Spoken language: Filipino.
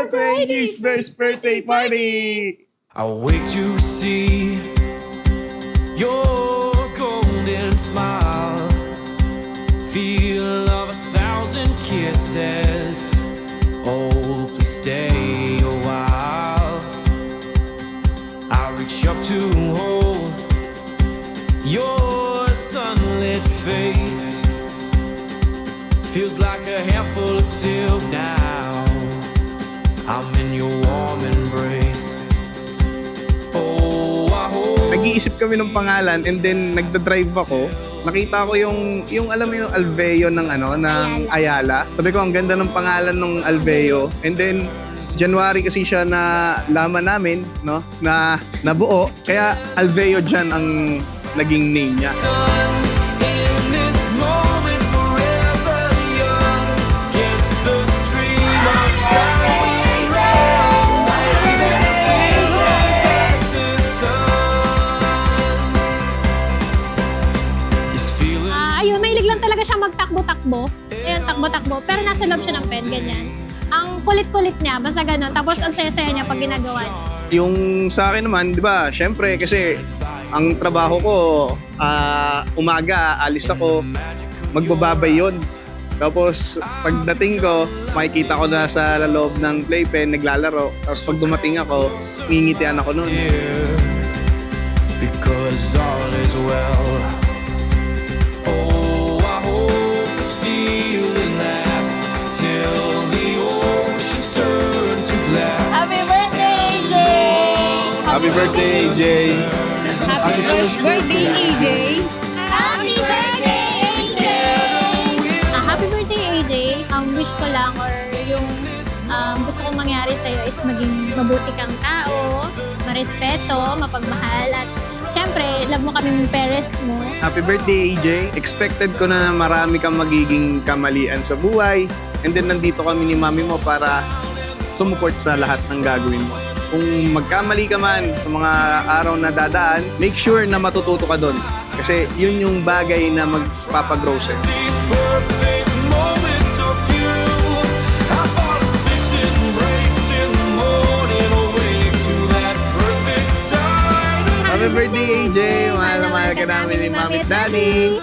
Welcome to AJ's first birthday party! I wait to see your golden smile, feel of 1,000 kisses. Oh, please stay a while. I reach up to hold your sunlit face. Feels like a handful of silk now. I'm in your warm embrace. Oh, I hope. Nag-iisip kami ng pangalan and then nagda-drive ako. Nakita ko yung alam mo yung Alveo ng ng Ayala. Sabi ko ang ganda ng pangalan ng Alveo. And then January kasi siya na laman namin, no? Na nabuo. Kaya Alveo diyan ang naging name niya. In this moment, forever young, against the stream of time we run, and we look at the sun. This feeling. Ayun, mahilig lang talaga siya magtakbo-takbo. Ayun, takbo-takbo. Pero nasa loob siya ng pen, ganyan. Ang kulit-kulit niya, basta ganun. Tapos ang saya-saya niya pag ginagawa niya. Yung sa akin naman, di ba, syempre kasi ang trabaho ko, umaga, alis ako, magbababay yun. Tapos pagdating ko, makikita ko na sa loob ng playpen, naglalaro. Tapos pag dumating ako, ngingitian ako nun. Because all is well. Oh, I hope this feeling lasts till the oceans turn to glass. Happy birthday, AJ! Happy birthday, AJ! Happy birthday, AJ! Happy birthday, AJ! Happy birthday, AJ. Wish ko lang or yung gusto kong mangyari sa'yo is maging mabuti kang tao, marespeto, mapagmahal, at syempre, love mo kaming parents mo. Happy birthday, AJ! Expected ko na marami kang magiging kamalian sa buhay. And then nandito kami ni mami mo para sumuport sa lahat ng gagawin mo. Kung magkamali ka man sa mga araw na dadaan, make sure na matututo ka doon. Kasi yun yung bagay na magpapagrow sa'yo. These perfect moments of you, I fall asleep in embrace in the morning, awake to that perfect sign. Happy birthday, AJ! Mahal na mahal ka namin ni Mami at Daddy!